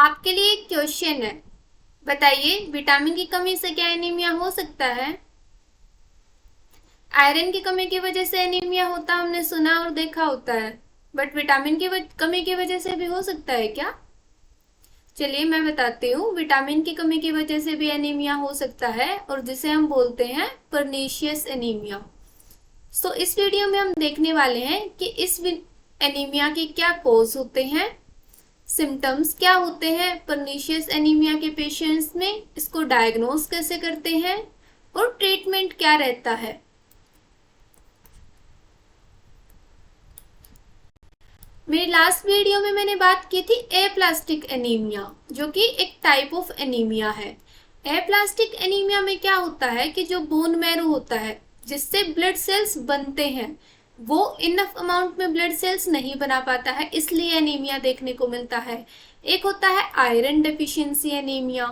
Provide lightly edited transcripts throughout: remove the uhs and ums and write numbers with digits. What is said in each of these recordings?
आपके लिए एक क्वेश्चन है। बताइए, विटामिन की कमी से क्या एनीमिया हो सकता है? आयरन की कमी की वजह से एनीमिया होता हमने सुना और देखा होता है, बट विटामिन की कमी की वजह से भी हो सकता है क्या? चलिए मैं बताती हूँ। विटामिन की कमी की वजह से भी एनीमिया हो सकता है और जिसे हम बोलते हैं परनीशियस एनीमिया। सो इस वीडियो में हम देखने वाले हैं कि इस एनीमिया के क्या कॉज होते हैं, सिम्टम्स क्या होते हैं परनीशियस एनीमिया के पेशेंट्स में, इसको डायग्नोस कैसे करते हैं और ट्रीटमेंट क्या रहता है। मेरी लास्ट वीडियो में मैंने बात की थी एप्लास्टिक एनीमिया, जो कि एक टाइप ऑफ एनीमिया है। एप्लास्टिक एनीमिया में क्या होता है कि जो बोन मैरो होता है जिससे ब्लड सेल्स बनते हैं, वो इनफ अमाउंट में ब्लड सेल्स नहीं बना पाता है, इसलिए एनीमिया देखने को मिलता है। एक होता है iron deficiency anaemia.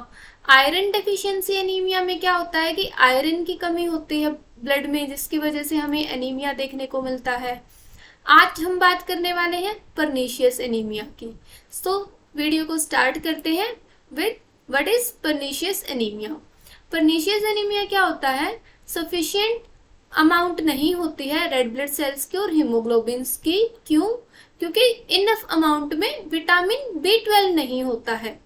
Iron deficiency anaemia में क्या होता है कि आयरन की कमी होती है ब्लड में, जिसकी वजह से हमें एनीमिया देखने को मिलता है। आज हम बात करने वाले हैं परनीशियस एनीमिया की। सो वीडियो को स्टार्ट करते हैं with what is pernicious anaemia. Pernicious anaemia क्या होता है? सफिशिएंट अमाउंट नहीं होती है रेड ब्लड सेल्स की और हीमोग्लोबिन की। क्यों? क्योंकि इनफ अमाउंट में विटामिन B12 नहीं होता है।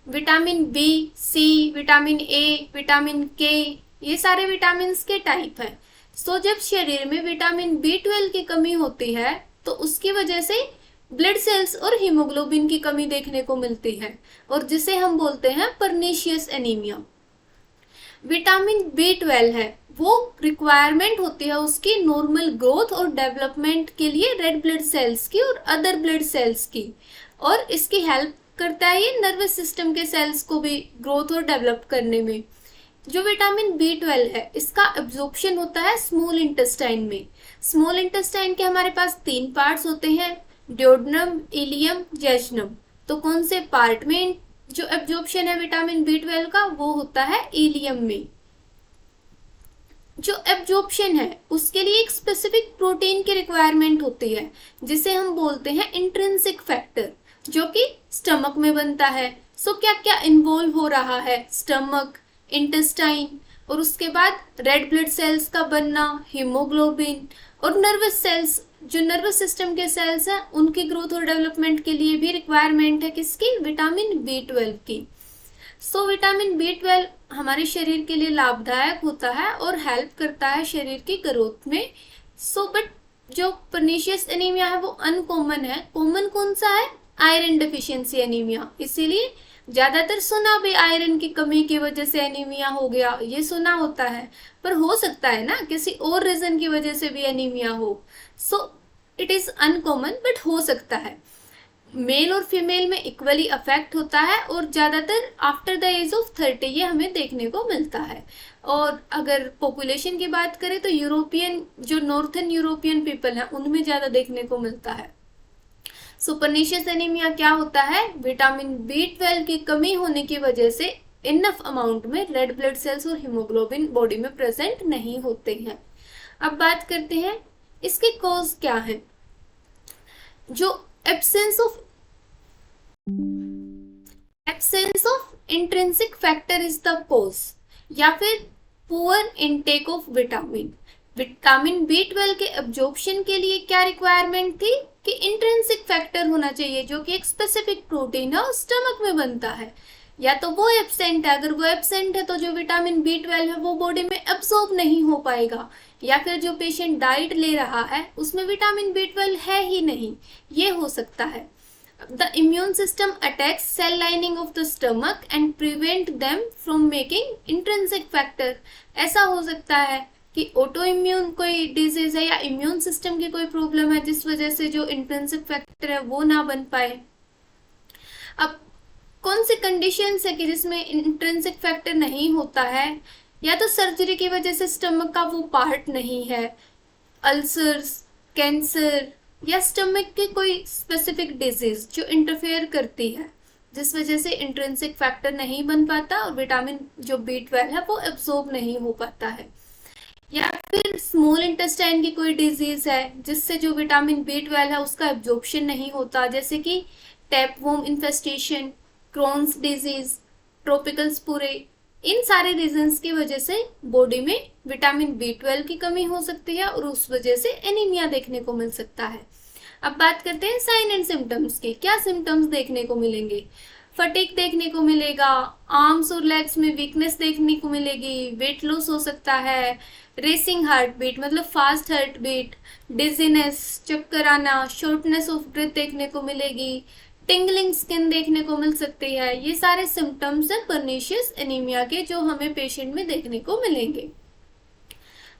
Vitamin B, C, vitamin A, vitamin K, ये सारे विटामिन के टाइप हैं। सो जब शरीर में विटामिन B12 की कमी होती है तो उसकी वजह से ब्लड सेल्स और हीमोग्लोबिन की कमी देखने को मिलती है, और जिसे हम बोलते हैं परनीशियस एनीमिया। विटामिन B12 है, वो रिक्वायरमेंट होती है उसकी नॉर्मल ग्रोथ और डेवलपमेंट के लिए रेड ब्लड सेल्स की और अदर ब्लड सेल्स की, और इसकी हेल्प करता है ये नर्वस सिस्टम के सेल्स को भी ग्रोथ और डेवलप करने में। जो विटामिन B12 है इसका एब्जॉर्प्शन होता है स्मॉल इंटेस्टाइन में। स्मॉल इंटेस्टाइन के हमारे पास 3 पार्ट्स होते हैं, ड्यूोडेनम, इलियम, जेजुनम। तो कौन से पार्ट में जो एब्जॉर्प्शन है विटामिन B12 का, वो होता है इलियम में। जो एब्जॉर्प्शन है उसके लिए एक स्पेसिफिक प्रोटीन की रिक्वायरमेंट होती है, जिसे हम बोलते हैं इंट्रिंसिक फैक्टर, जो कि स्टमक में बनता है। सो क्या क्या इन्वॉल्व हो रहा है? स्टमक, इंटेस्टाइन, और उसके बाद रेड ब्लड सेल्स का बनना, हीमोग्लोबिन, और नर्वस सेल्स, जो नर्वस सिस्टम के सेल्स हैं उनकी ग्रोथ और डेवलपमेंट के लिए भी रिक्वायरमेंट है किसकी? विटामिन B12 की। सो विटामिन B12 हमारे शरीर के लिए लाभदायक होता है और हेल्प करता है शरीर की ग्रोथ में। सो बट जो परनीशियस एनीमिया है वो अनकॉमन है। कॉमन कौन सा है? Iron deficiency anaemia. इसीलिए ज्यादातर सुना भी आयरन की कमी की वजह से एनीमिया हो गया, ये सुना होता है, पर हो सकता है ना किसी और रीजन की वजह से भी एनीमिया हो। So it is uncommon but हो सकता है। मेल और फीमेल में इक्वली अफेक्ट होता है और ज्यादातर आफ्टर द एज ऑफ 30 ये हमें देखने को मिलता है। और अगर पॉपुलेशन की बात करें तो यूरोपियन, जो नॉर्थन यूरोपियन पीपल हैं उनमें ज्यादा देखने को मिलता है। सो परनीशियस एनीमिया क्या होता है? विटामिन B12 की कमी होने की वजह से इनफ अमाउंट में रेड ब्लड सेल्स और हीमोग्लोबिन बॉडी में प्रेजेंट नहीं होते हैं। अब बात करते हैं इसके कॉज क्या है। जो absence of intrinsic factor is the cause, या फिर poor intake of vitamin. Vitamin B12 के एब्जॉर्प्शन के लिए क्या रिक्वायरमेंट थी कि इंट्रिंसिक फैक्टर होना चाहिए, जो कि एक स्पेसिफिक प्रोटीन है और स्टमक में बनता है। या तो वो एब्सेंट है, अगर वो एब्सेंट है तो जो विटामिन B12 है वो बॉडी में एब्सॉर्ब नहीं हो पाएगा, या फिर जो पेशेंट डाइट ले रहा है उसमें विटामिन B12 है ही नहीं, ये हो सकता है। The immune system attacks cell lining of the stomach and prevent them from making intrinsic factor। ऐसा हो सकता है कि ऑटो इम्यून कोई डिजीज है या इम्यून सिस्टम की कोई प्रॉब्लम है जिस वजह से जो इंट्रिंसिक फैक्टर है वो ना बन पाए। अब कौन सी कंडीशंस है कि जिसमें इंट्रिंसिक फैक्टर नहीं होता है? या तो सर्जरी की वजह से स्टमक का वो पार्ट नहीं है, अल्सर्स, कैंसर, या स्टमक की कोई स्पेसिफिक डिजीज जो इंटरफेयर करती है, जिस वजह से इंट्रिंसिक फैक्टर नहीं बन पाता और विटामिन जो B12 है वो एब्सॉर्ब नहीं हो पाता है। या फिर स्मॉल इंटेस्टाइन की कोई डिजीज है जिससे जो विटामिन B12 है उसका एब्जॉर्प्शन नहीं होता, जैसे कि टैपवॉर्म इन्फेस्टेशन, क्रोन्स डिजीज, ट्रोपिकल स्पूरे, इन सारे रीजंस की वजह से बॉडी में विटामिन B12 की कमी हो सकती है और उस वजह से एनीमिया देखने को मिल सकता है। अब बात करते हैं साइन एंड सिम्टम्स की। क्या सिम्टम्स देखने को मिलेंगे? फटीग देखने को मिलेगा, आर्म्स और लेग्स में वीकनेस देखने को मिलेगी, वेट लॉस हो सकता है, रेसिंग हार्ट बीट मतलब फास्ट हार्ट बीट, डिजीनेस, चक्कर आना, शॉर्टनेस ऑफ ब्रेथ देखने को मिलेगी, टिंगलिंग स्किन देखने को मिल सकती है। ये सारे सिम्टम्स हैं पर्नीशियस एनीमिया के जो हमें पेशेंट में देखने को मिलेंगे।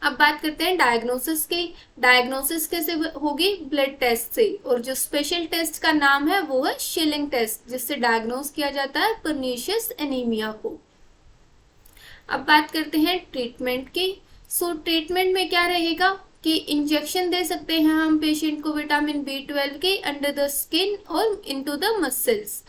अब बात करते हैं डायग्नोसिस की। डायग्नोसिस कैसे होगी? ब्लड टेस्ट से, और जो स्पेशल टेस्ट का नाम है वो है शिलिंग टेस्ट, जिससे डायग्नोस किया जाता है पर्नीशियस एनीमिया को। अब बात करते हैं ट्रीटमेंट की। ट्रीटमेंट में क्या रहेगा कि इंजेक्शन दे सकते हैं हम पेशेंट को विटामिन B12 के अंडर द स्किन और इनटू द मसल्स।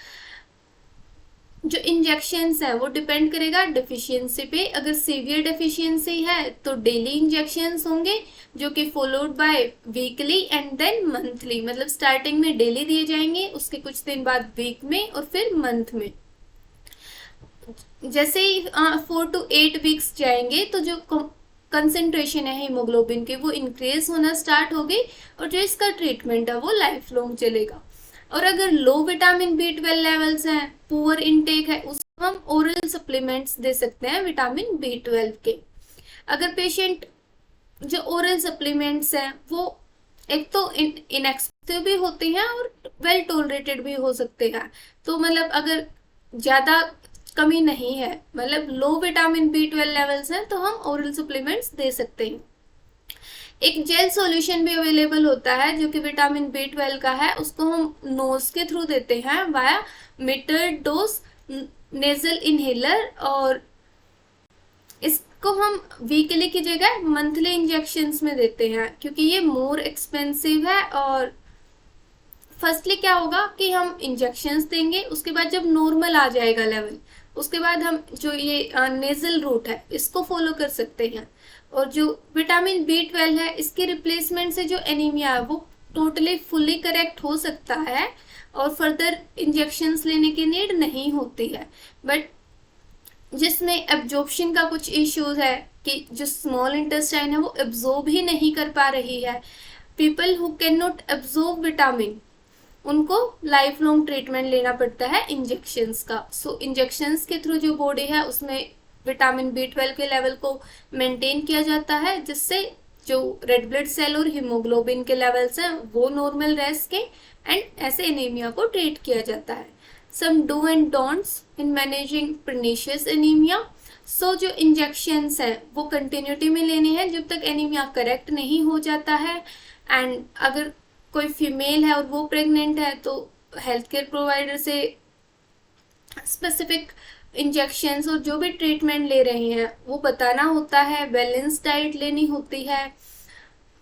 जो इंजेक्शंस है वो डिपेंड करेगा डेफिशिएंसी पे। अगर सीवियर डेफिशिएंसी है तो डेली इंजेक्शंस होंगे जो कि followed by weekly and then monthly, मतलब स्टार्टिंग में डेली दिए जाएंगे, उसके कुछ दिन बाद वीक में और फिर मंथ में। जैसे ही 4 to 8 वीक्स जाएंगे तो जो कंसेंट्रेशन है हीमोग्लोबिन की वो इंक्रीज होना स्टार्ट होगी और जो इसका ट्रीटमेंट है वो लाइफ लॉन्ग चलेगा। और अगर लो विटामिन B12 लेवल्स हैं, पुअर इनटेक है, उसको हम ओरल सप्लीमेंट्स दे सकते हैं विटामिन B12 के। अगर पेशेंट जो ओरल सप्लीमेंट्स हैं वो एक तो इनएक्सपेंसिव भी होते हैं और वेल टॉलरेटेड भी हो सकते हैं। तो मतलब अगर ज़्यादा कमी नहीं है, मतलब लो विटामिन B12 लेवल्स हैं, तो हम ओरल सप्लीमेंट्स दे सकते हैं। एक जेल सॉल्यूशन भी अवेलेबल होता है जो कि विटामिन B12 का है, उसको हम नोज के थ्रू देते हैं via metered dose nasal inhaler, और इसको हम वीकली की जगह मंथली इंजेक्शंस में देते हैं क्योंकि ये मोर एक्सपेंसिव है। और फर्स्टली क्या होगा कि हम इंजेक्शंस देंगे, उसके बाद जब नॉर्मल आ जाएगा लेवल, उसके बाद हम जो ये नेजल रूट है इसको फॉलो कर सकते हैं। और जो विटामिन B12 है इसके रिप्लेसमेंट से जो एनीमिया है वो टोटली फुली करेक्ट हो सकता है और फर्दर इंजेक्शंस लेने की नीड नहीं होती है। बट जिसमें एब्जॉर्प्शन का कुछ इश्यूज है कि जो स्मॉल इंटेस्टाइन है वो एब्जॉर्ब ही नहीं कर पा रही है, people who can not absorb vitamin, उनको लाइफ लॉन्ग ट्रीटमेंट लेना पड़ता है इंजेक्शंस का। सो इंजेक्शंस के थ्रू जो बॉडी है उसमें विटामिन B12 के लेवल को मेंटेन किया जाता है, जिससे जो रेड ब्लड सेल और हीमोग्लोबिन के लेवल्स हैं वो नॉर्मल रह सके एंड ऐसे एनीमिया को ट्रीट किया जाता है। Some do and don'ts in managing pernicious anaemia. So जो इंजेक्शंस हैं वो कंटिन्यूटी में लेने हैं जब तक एनीमिया करेक्ट नहीं हो जाता है। एंड अगर कोई फीमेल है और वो प्रेग्नेंट है तो हेल्थ केयर प्रोवाइडर से स्पेसिफिक इंजेक्शंस और जो भी ट्रीटमेंट ले रहे हैं वो बताना होता है, बैलेंस डाइट लेनी होती है।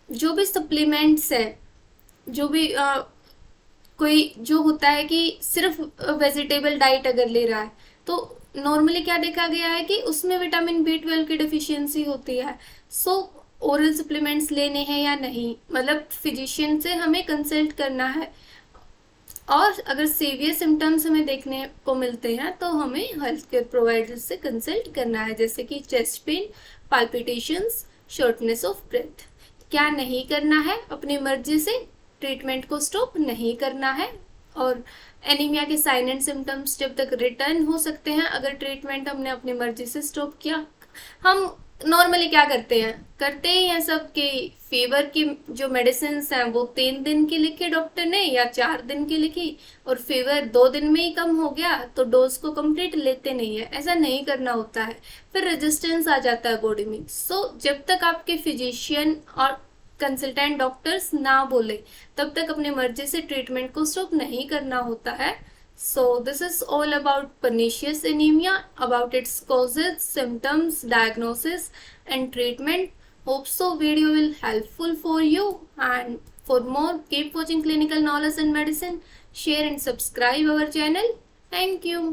जो भी सप्लीमेंट्स हैं, जो भी कोई जो होता है कि सिर्फ वेजिटेबल डाइट अगर ले रहा है तो नॉर्मली क्या देखा गया है कि उसमें विटामिन B12 की डेफिशिएंसी होती है। सो ओरल सप्लीमेंट्स लेने हैं या नहीं, मतलब फिजिशियन से हमें कंसल्ट करना है। और अगर सीवियर सिम्टम्स हमें देखने को मिलते हैं तो हमें हेल्थ केयर प्रोवाइडर से कंसल्ट करना है, जैसे कि chest pain, palpitations, shortness of breath. क्या नहीं करना है? अपनी मर्जी से ट्रीटमेंट को स्टॉप नहीं करना है। और एनीमिया के साइन एंड सिम्टम्स जब तक रिटर्न हो सकते हैं अगर ट्रीटमेंट हमने अपनी मर्जी से स्टॉप किया। हम नॉर्मली क्या करते हैं सब कि फीवर की जो मेडिसिन हैं वो 3 दिन की लिखी डॉक्टर ने या 4 दिन की लिखी, और फीवर 2 दिन में ही कम हो गया तो डोज को कंप्लीट लेते नहीं है। ऐसा नहीं करना होता है, फिर रेजिस्टेंस आ जाता है बॉडी में। सो जब तक आपके फिजिशियन और कंसल्टेंट डॉक्टर्स ना बोले तब तक अपनी मर्जी से ट्रीटमेंट को स्टॉप नहीं करना होता है। So this is all about pernicious anemia, about its causes, symptoms, diagnosis and treatment. Hope so video will helpful for you, and for more keep watching clinical knowledge and medicine. Share and subscribe our channel. Thank you.